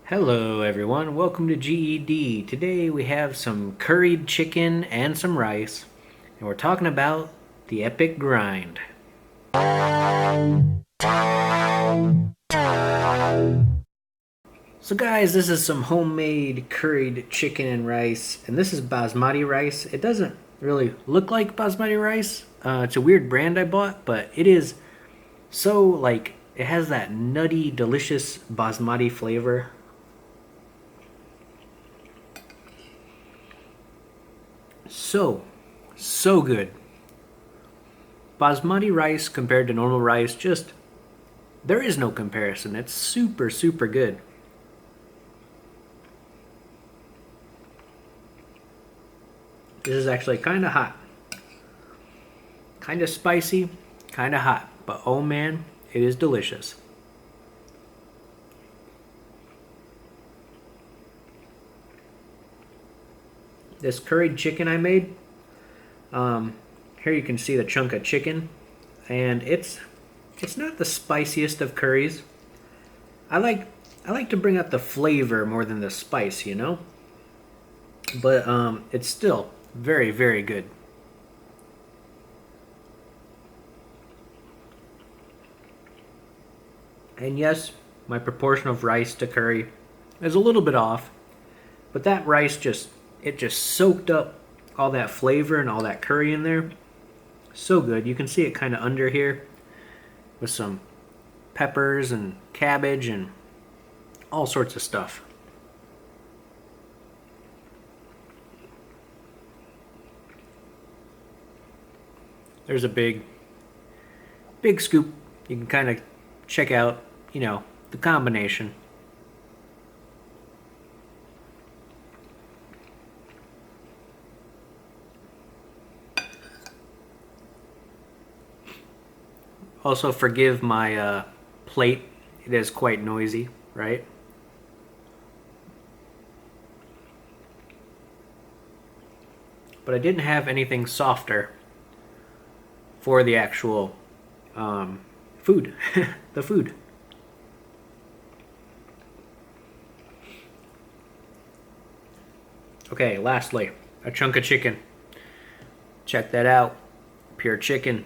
Hello everyone, welcome to GED. Today we have some curried chicken and some rice, and we're talking about the epic grind. So guys, this is some homemade curried chicken and rice, and this is basmati rice. It doesn't really look like basmati rice. It's a weird brand I bought, but it is so it has that nutty, delicious basmati flavor. So good. Basmati rice compared to normal rice, just there is no comparison. It's super good. This is actually kind of hot. Kind of spicy, kind of hot. But oh man, it is delicious. This curried chicken I made, here you can see the chunk of chicken, and it's not the spiciest of curries. I like to bring out the flavor more than the spice, you know. But it's still very good. And yes, my proportion of rice to curry is a little bit off, but that rice just soaked up all that flavor and all that curry in there. So good. You can see it kind of under here with some peppers and cabbage and all sorts of stuff. There's a big scoop. You can kind of check out, the combination. Also, forgive my plate. It is quite noisy, right? But I didn't have anything softer for the actual food. The food. Okay, lastly, a chunk of chicken. Check that out. Pure chicken.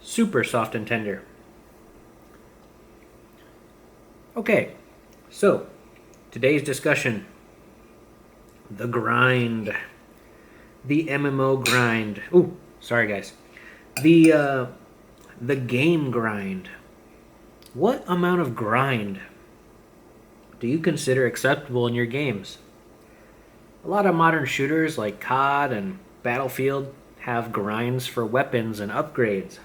Super soft and tender. Okay, so today's discussion, the grind, the MMO grind. Ooh, sorry guys. The game grind. What amount of grind do you consider acceptable in your games? A lot of modern shooters like COD and Battlefield have grinds for weapons and upgrades.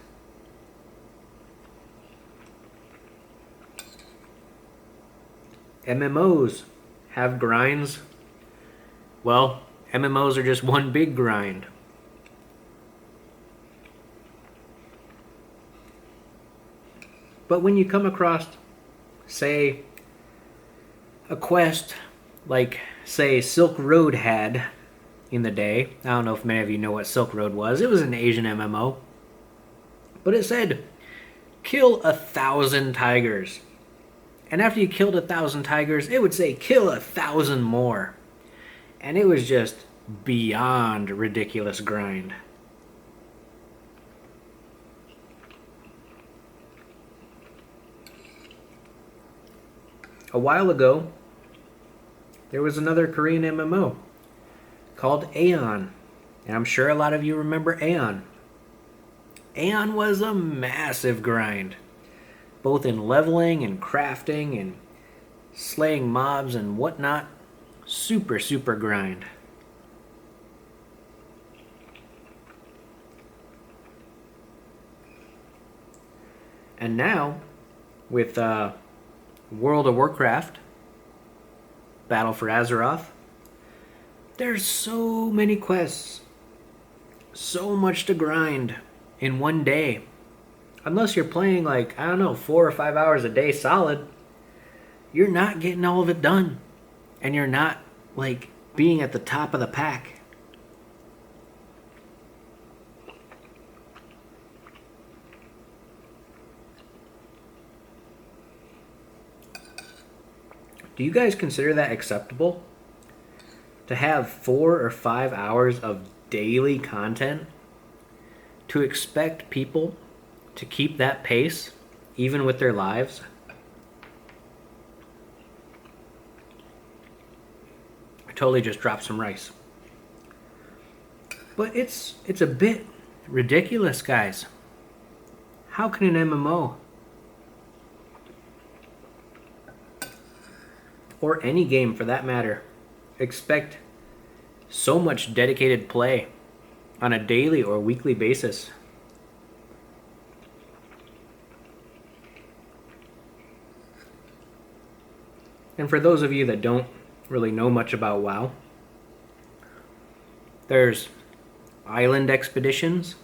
MMOs have grinds. Well, MMOs are just one big grind. But when you come across, say, a quest like, say, Silk Road had in the day, I don't know if many of you know what Silk Road was. It was an Asian MMO. But it said, kill 1,000 tigers. And after you killed 1,000 tigers, it would say, kill 1,000 more. And it was just beyond ridiculous grind. A while ago, there was another Korean MMO called Aeon. And I'm sure a lot of you remember Aeon. Aeon was a massive grind, both in leveling and crafting and slaying mobs and whatnot. Super grind. And now, with World of Warcraft, Battle for Azeroth, there's so many quests, so much to grind in one day. Unless you're playing 4 or 5 hours a day solid, you're not getting all of it done. And you're not being at the top of the pack. Do you guys consider that acceptable? To have 4 or 5 hours of daily content? To expect people to keep that pace, even with their lives? I totally just dropped some rice. But it's a bit ridiculous, guys. How can an MMO or any game for that matter expect so much dedicated play on a daily or weekly basis? And for those of you that don't really know much about WoW, there's island expeditions,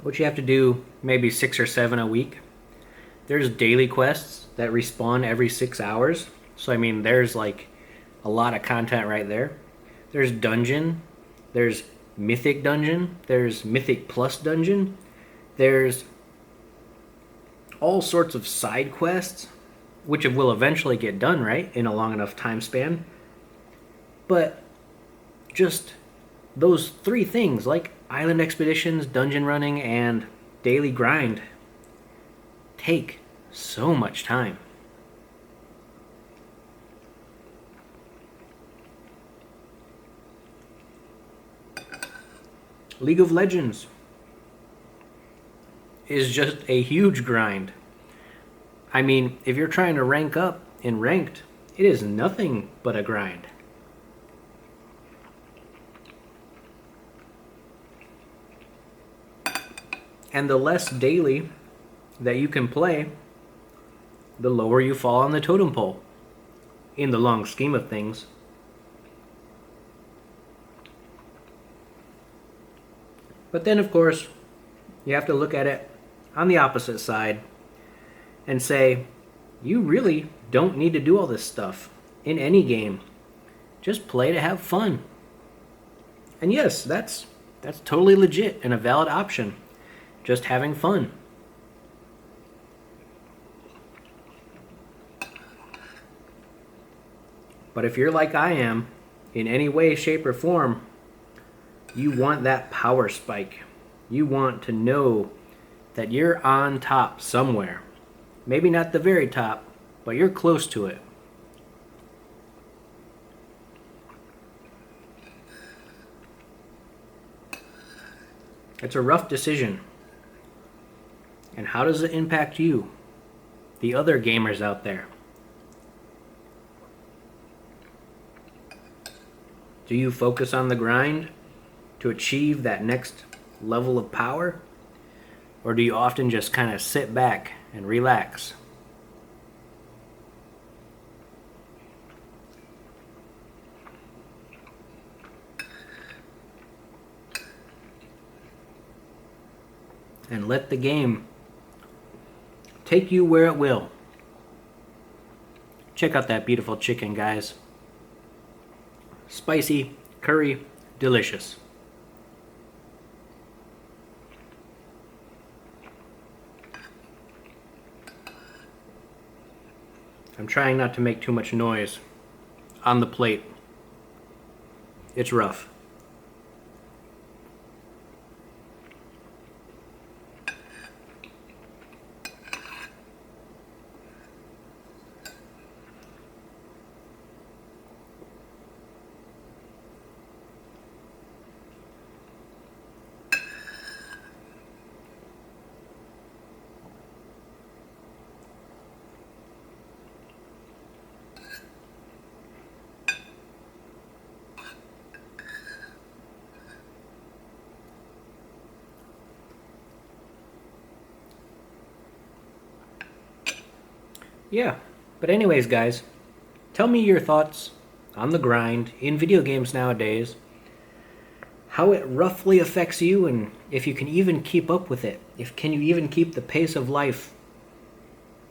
which you have to do maybe 6 or 7 a week. There's daily quests that respawn every 6 hours. So I mean, there's like a lot of content right there. There's dungeon, there's mythic dungeon, there's mythic plus dungeon, there's all sorts of side quests, which will eventually get done, right, in a long enough time span. But just those 3 things, like island expeditions, dungeon running, and daily grind, take so much time. League of Legends is just a huge grind. I mean, if you're trying to rank up in ranked, it is nothing but a grind. And the less daily that you can play, the lower you fall on the totem pole, in the long scheme of things. But then, of course, you have to look at it on the opposite side and say, you really don't need to do all this stuff in any game. Just play to have fun. And yes, that's totally legit and a valid option. Just having fun. But if you're like I am, in any way, shape, or form, you want that power spike. You want to know that you're on top somewhere. Maybe not the very top, but you're close to it. It's a rough decision. And how does it impact you, the other gamers out there? Do you focus on the grind to achieve that next level of power? Or do you often just kind of sit back and relax? And let the game take you where it will. Check out that beautiful chicken, guys. Spicy, curry, delicious. I'm trying not to make too much noise on the plate. It's rough. Yeah, but anyways, guys, tell me your thoughts on the grind in video games nowadays, how it roughly affects you, and if you can even keep up with it. Can you even keep the pace of life,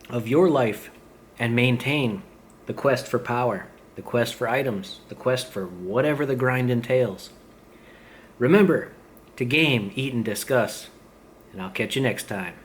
of your life, and maintain the quest for power? the quest for items, the quest for whatever the grind entails. Remember to game, eat, and discuss, and I'll catch you next time.